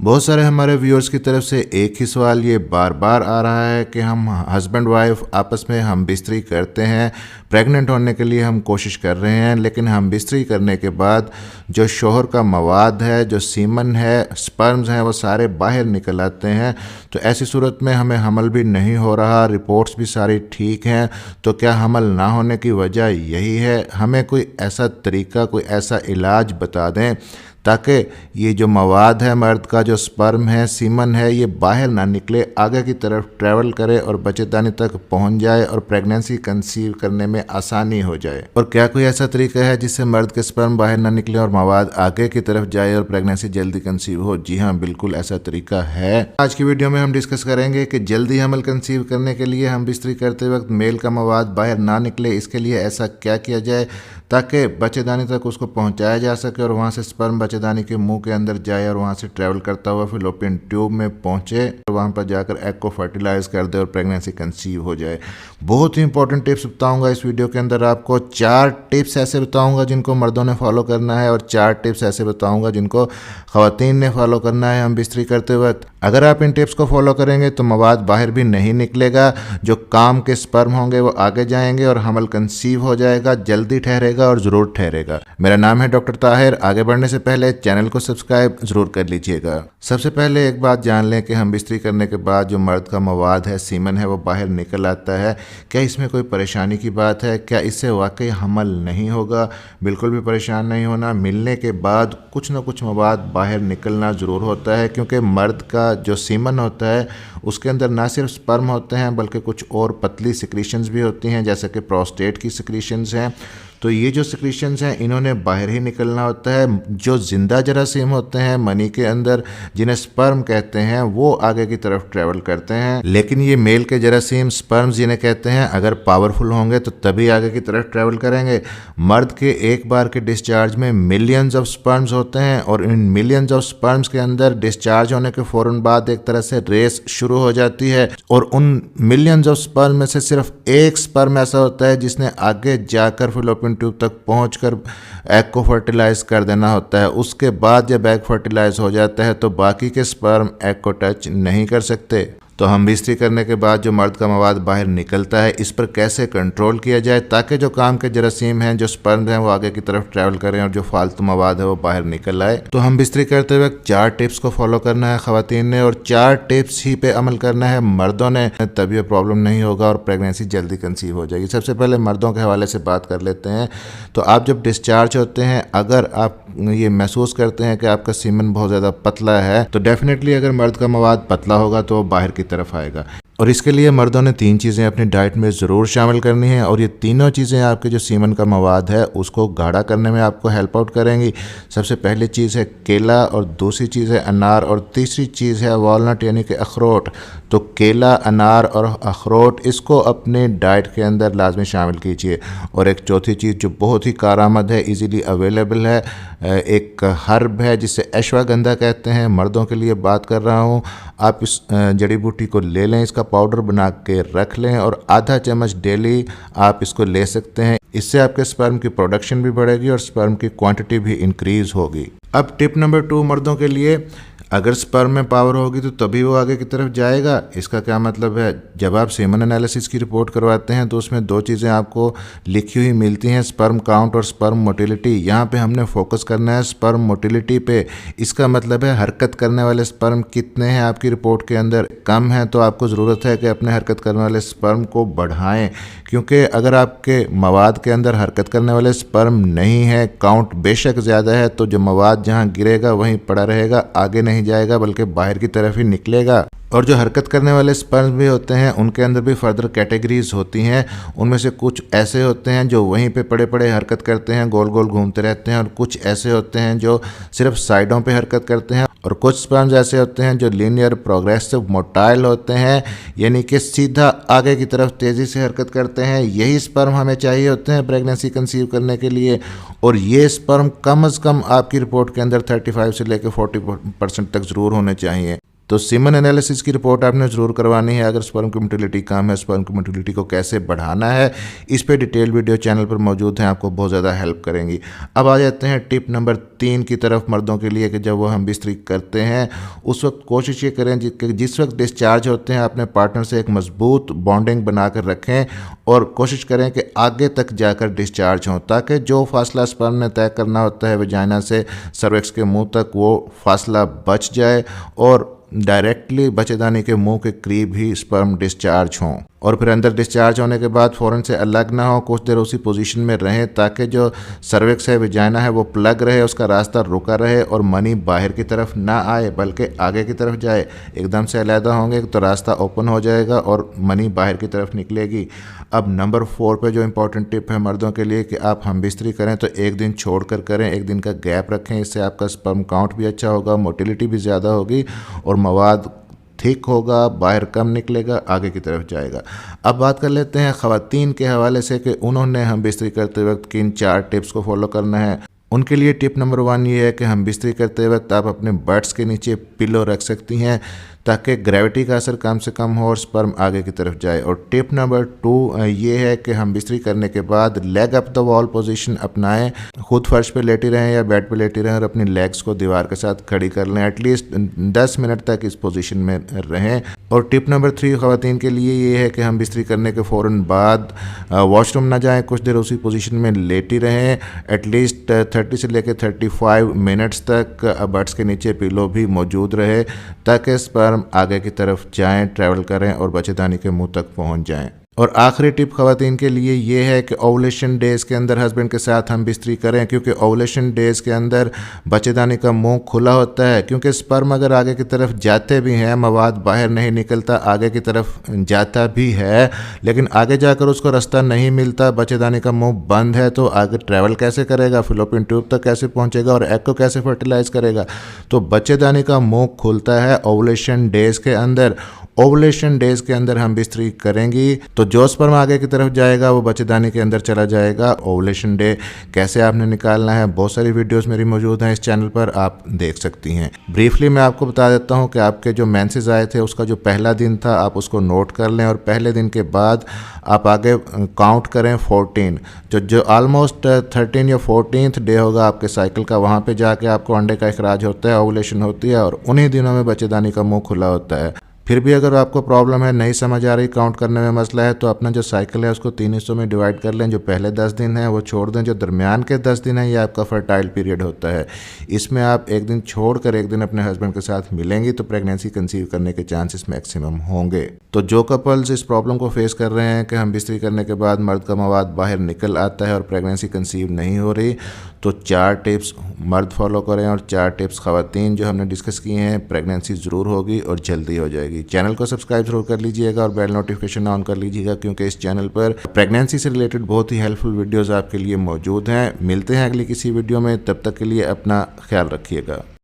बहुत सारे हमारे व्यूअर्स की तरफ से एक ही सवाल ये बार बार आ रहा है कि हम हस्बैंड वाइफ आपस में हम बिस्तरी करते हैं, प्रेग्नेंट होने के लिए हम कोशिश कर रहे हैं, लेकिन हम बिस्तरी करने के बाद जो शोहर का मवाद है, जो सीमन है, स्पर्म्स हैं, वो सारे बाहर निकल आते हैं। तो ऐसी सूरत में हमें हमल भी नहीं हो रहा, रिपोर्ट्स भी सारी ठीक हैं, तो क्या हमल ना होने की वजह यही है? हमें कोई ऐसा तरीका, कोई ऐसा इलाज बता दें ताकि ये जो मवाद है, मर्द का जो स्पर्म है, सीमन है, ये बाहर ना निकले, आगे की तरफ ट्रैवल करे और बच्चेदानी तक पहुंच जाए और प्रेगनेंसी कंसीव करने में आसानी हो जाए। और क्या कोई ऐसा तरीका है जिससे मर्द के स्पर्म बाहर ना निकले और मवाद आगे की तरफ जाए और प्रेगनेंसी जल्दी कंसीव हो? जी हाँ, बिल्कुल ऐसा तरीका है। आज की वीडियो में हम डिस्कस करेंगे कि जल्दी हमल कंसीव करने के लिए हम बिस्तरी करते वक्त मेल का मवाद बाहर ना निकले, इसके लिए ऐसा क्या किया जाए ताकि बच्चेदानी तक उसको पहुंचाया जा सके और वहां से स्पर्म बच्चेदानी के मुंह के अंदर जाए और वहां से ट्रैवल करता हुआ फिलोपियन ट्यूब में पहुंचे और वहां पर जाकर एग को फर्टिलाइज कर दे और प्रेगनेंसी कंसीव हो जाए। बहुत ही इंपॉर्टेंट टिप्स बताऊंगा इस वीडियो के अंदर। आपको 4 टिप्स ऐसे बताऊंगा जिनको मर्दों ने फॉलो करना है और 4 टिप्स ऐसे बताऊंगा जिनको खवातीन ने फॉलो करना है हम बिस्तरी करते वक्त। अगर आप इन टिप्स को फॉलो करेंगे तो मवाद बाहर भी नहीं निकलेगा, जो काम के स्पर्म होंगे वो आगे जाएंगे और हमल कंसीव हो जाएगा, जल्दी ठहरेगा और ज़रूर ठहरेगा। मेरा नाम है डॉक्टर ताहिर। आगे बढ़ने से पहले चैनल को सब्सक्राइब ज़रूर कर लीजिएगा। सबसे पहले एक बात जान लें कि हम बिस्तरी करने के बाद जो मर्द का मवाद है, सीमन है, वो बाहर निकल आता है, क्या इसमें कोई परेशानी की बात है? क्या इससे वाकई हमल नहीं होगा? बिल्कुल भी परेशान नहीं होना। मिलने के बाद कुछ ना कुछ मवाद बाहर निकलना ज़रूर होता है, क्योंकि मर्द का जो सीमन होता है उसके अंदर ना सिर्फ स्पर्म होते हैं बल्कि कुछ और पतली सिक्रीशंस भी होती हैं, जैसे कि प्रोस्टेट की सिक्रीशंस हैं। तो ये जो सिक्रीशंस हैं इन्होंने बाहर ही निकलना होता है। जो जिंदा जरासीम होते हैं मनी के अंदर, जिन्हें स्पर्म कहते हैं, वो आगे की तरफ ट्रैवल करते हैं, लेकिन ये मेल के जरासीम स्पर्म्स जिन्हें कहते हैं, अगर पावरफुल होंगे तो तभी आगे की तरफ ट्रैवल करेंगे। मर्द के एक बार के डिस्चार्ज में मिलियंस ऑफ स्पर्म्स होते हैं और इन मिलियंस ऑफ स्पर्म्स के अंदर डिस्चार्ज होने के फौरन बाद एक तरह से रेस शुरू हो जाती है और उन मिलियंस ऑफ स्पर्म में से सिर्फ एक स्पर्म ऐसा होता है जिसने आगे जाकर फिलोपियन ट्यूब तक पहुंचकर एग को फर्टिलाइज कर देना होता है। उसके बाद जब एग फर्टिलाइज हो जाता है तो बाकी के स्पर्म एग को टच नहीं कर सकते। तो हम बिस्तरी करने के बाद जो मर्द का मवाद बाहर निकलता है, इस पर कैसे कंट्रोल किया जाए ताकि जो काम के जरासीम हैं, जो स्पर्म हैं, वो आगे की तरफ ट्रैवल करें और जो फालतू मवाद है वो बाहर निकल आए। तो हम बिस्तरी करते वक्त 4 टिप्स को फॉलो करना है खवातीन ने, और 4 टिप्स ही पे अमल करना है मर्दों ने, तभी प्रॉब्लम नहीं होगा और प्रेगनेंसी जल्दी कंसीव हो जाएगी। सबसे पहले मर्दों के हवाले से बात कर लेते हैं। तो आप जब डिस्चार्ज होते हैं, अगर आप ये महसूस करते हैं कि आपका सीमन बहुत ज़्यादा पतला है, तो डेफिनेटली अगर मर्द का मवाद पतला होगा तो वो बाहर की तरफ आएगा। और इसके लिए मर्दों ने 3 चीज़ें अपनी डाइट में ज़रूर शामिल करनी है, और ये तीनों चीज़ें आपके जो सीमन का मवाद है उसको गाढ़ा करने में आपको हेल्प आउट करेंगी। सबसे पहली चीज़ है केला, और दूसरी चीज़ है अनार, और तीसरी चीज़ है वॉलनट यानी कि अखरोट। तो केला, अनार और अखरोट, इसको अपने डाइट के अंदर लाजमी शामिल कीजिए। और एक चौथी चीज़ जो बहुत ही कारआमद है, इजीली अवेलेबल है, एक हर्ब है जिसे अश्वगंधा कहते हैं, मर्दों के लिए बात कर रहा हूँ। आप इस जड़ी बूटी को ले लें, इसका पाउडर बना के रख लें और आधा चम्मच डेली आप इसको ले सकते हैं। इससे आपके स्पर्म की प्रोडक्शन भी बढ़ेगी और स्पर्म की क्वांटिटी भी इंक्रीज होगी। अब टिप नंबर 2 मर्दों के लिए, अगर स्पर्म में पावर होगी तो तभी वो आगे की तरफ जाएगा। इसका क्या मतलब है? जब आप सीमन एनालिसिस की रिपोर्ट करवाते हैं तो उसमें 2 चीज़ें आपको लिखी हुई मिलती हैं, स्पर्म काउंट और स्पर्म मोटिलिटी। यहाँ पे हमने फोकस करना है स्पर्म मोटिलिटी पे। इसका मतलब है हरकत करने वाले स्पर्म कितने हैं आपकी रिपोर्ट के अंदर। कम है तो आपको ज़रूरत है कि अपने हरकत करने वाले स्पर्म को बढ़ाएं, क्योंकि अगर आपके मवाद के अंदर हरकत करने वाले स्पर्म नहीं है, काउंट बेशक ज़्यादा है, तो जो मवाद जहाँ गिरेगा वहीं पड़ा रहेगा, आगे नहीं जाएगा बल्कि बाहर की तरफ ही निकलेगा। और जो हरकत करने वाले स्पर्म भी होते हैं उनके अंदर भी फर्दर कैटेगरीज होती हैं। उनमें से कुछ ऐसे होते हैं जो वहीं पे पड़े पड़े हरकत करते हैं, गोल गोल घूमते रहते हैं, और कुछ ऐसे होते हैं जो सिर्फ साइडों पे हरकत करते हैं, और कुछ स्पर्म्स ऐसे होते हैं जो लीनियर प्रोग्रेसिव मोटाइल होते हैं, यानी कि सीधा आगे की तरफ तेज़ी से हरकत करते हैं। यही स्पर्म हमें चाहिए होते हैं प्रेगनेंसी कंसीव करने के लिए, और ये स्पर्म कम अज़ कम आपकी रिपोर्ट के अंदर 35 से लेकर 40% तक ज़रूर होने चाहिए। तो सीमन एनालिसिस की रिपोर्ट आपने ज़रूर करवानी है अगर स्पर्म की मोटिलिटी कम है। स्पर्म की मोटिलिटी को कैसे बढ़ाना है, इस पे डिटेल वीडियो चैनल पर मौजूद है, आपको बहुत ज़्यादा हेल्प करेंगी। अब आ जाते हैं टिप नंबर 3 की तरफ मर्दों के लिए कि जब वो हम बिस्तरी करते हैं उस वक्त कोशिश ये करें कि जिस वक्त डिस्चार्ज होते हैं अपने पार्टनर से एक मजबूत बॉन्डिंग बना कर रखें और कोशिश करें कि आगे तक जाकर डिस्चार्ज हों, ताकि जो फासला स्पर्म ने तय करना होता है वजाइना से सर्विक्स के मुंह तक, वो फासला बच जाए और डायरेक्टली बच्चेदानी के मुंह के करीब ही स्पर्म डिस्चार्ज हों। और फिर अंदर डिस्चार्ज होने के बाद फ़ौरन से अलग ना हो, कुछ देर उसी पोजीशन में रहें ताकि जो सर्विक्स है, वजाइना है, वो प्लग रहे, उसका रास्ता रुका रहे और मनी बाहर की तरफ ना आए बल्कि आगे की तरफ जाए। एकदम से अलहदा होंगे तो रास्ता ओपन हो जाएगा और मनी बाहर की तरफ निकलेगी। अब नंबर 4 पे जो इंपॉर्टेंट टिप है मर्दों के लिए कि आप हम बिस्तरी करें तो एक दिन छोड़ कर करें, एक दिन का गैप रखें। इससे आपका स्पर्म काउंट भी अच्छा होगा, मोटिलिटी भी ज़्यादा होगी और मवाद ठीक होगा, बाहर कम निकलेगा, आगे की तरफ जाएगा। अब बात कर लेते हैं ख़वातीन के हवाले से कि उन्होंने हम बिस्तरी करते वक्त किन 4 टिप्स को फॉलो करना है। उनके लिए टिप नंबर 1 ये है कि हम बिस्तरी करते वक्त आप अपने बट्स के नीचे पिलो रख सकती हैं ताकि ग्रेविटी का असर कम से कम हो और स्पर्म आगे की तरफ जाए। और टिप नंबर 2 ये है कि हम बिस्तरी करने के बाद leg up the wall position अपनाएं। खुद फर्श पे लेटी रहें या बेड पे लेटी रहें और अपनी लेग्स को दीवार के साथ खड़ी कर लें। एटलीस्ट 10 मिनट तक इस पोजीशन में रहें। और टिप नंबर 3 ख़वातीन के लिए ये है कि हम बिस्तरी करने के फ़ौरन बाद वॉशरूम ना जाएं, कुछ देर उसी पोजीशन में लेटी रहें। एटलीस्ट 30 से लेकर 35 मिनट्स तक बट्स के नीचे पिलो भी मौजूद रहे ताकि स्पर्म आगे की तरफ जाएं, ट्रैवल करें और बच्चेदानी के मुंह तक पहुंच जाएं। और आखिरी टिप ख़वातीन के लिए ये है कि ओवुलेशन डेज़ के अंदर हस्बैंड के साथ हम बिस्तरी करें, क्योंकि ओवुलेशन डेज़ के अंदर बच्चेदानी का मुंह खुला होता है। क्योंकि स्पर्म अगर आगे की तरफ जाते भी हैं, मवाद बाहर नहीं निकलता, आगे की तरफ जाता भी है, लेकिन आगे जाकर उसको रास्ता नहीं मिलता, बच्चेदानी का मुंह बंद है, तो आगे ट्रैवल कैसे करेगा, फिलोपियन ट्यूब तक कैसे पहुँचेगा और एग को कैसे फर्टिलाइज करेगा। तो बच्चेदानी का मुंह खुलता है ओवुलेशन डेज़ के अंदर। ओवुलेशन डेज के अंदर हम बिस्तरी करेंगी तो जो स्पर्म आगे की तरफ जाएगा वो बच्चेदानी के अंदर चला जाएगा। ओवुलेशन डे कैसे आपने निकालना है, बहुत सारी वीडियोस मेरी मौजूद हैं इस चैनल पर, आप देख सकती हैं। ब्रीफली मैं आपको बता देता हूं कि आपके जो मेंसेस आए थे उसका जो पहला दिन था आप उसको नोट कर लें और पहले दिन के बाद आप आगे काउंट करें 14। जो ऑलमोस्ट 13 या 14th डे होगा आपके साइकिल का, वहाँ पर जाके आपको अंडे का इखराज होता है, ओवुलेशन होती है और उन्हीं दिनों में बच्चेदानी का मुँह खुला होता है। फिर भी अगर आपको प्रॉब्लम है, नहीं समझ आ रही, काउंट करने में मसला है, तो अपना जो साइकिल है उसको 3 हिस्सों में डिवाइड कर लें। जो पहले 10 दिन हैं वो छोड़ दें, जो दरमियान के 10 दिन हैं ये आपका फर्टाइल पीरियड होता है। इसमें आप एक दिन छोड़कर एक दिन अपने हस्बैंड के साथ मिलेंगी तो प्रेगनेंसी कंसीव करने के चांसेस मैक्सिमम होंगे। तो जो कपल्स इस प्रॉब्लम को फेस कर रहे हैं कि हम बिस्तरी करने के बाद मर्द का मवाद बाहर निकल आता है और प्रेगनेंसी कंसीव नहीं हो रही, तो 4 टिप्स मर्द फॉलो करें और 4 टिप्स ख़वातीन जो हमने डिस्कस किए हैं, प्रेगनेंसी ज़रूर होगी और जल्दी हो जाएगी। चैनल को सब्सक्राइब जरूर कर लीजिएगा और बेल नोटिफिकेशन ऑन कर लीजिएगा, क्योंकि इस चैनल पर प्रेगनेंसी से रिलेटेड बहुत ही हेल्पफुल वीडियोस आपके लिए मौजूद हैं। मिलते हैं अगली किसी वीडियो में, तब तक के लिए अपना ख्याल रखिएगा।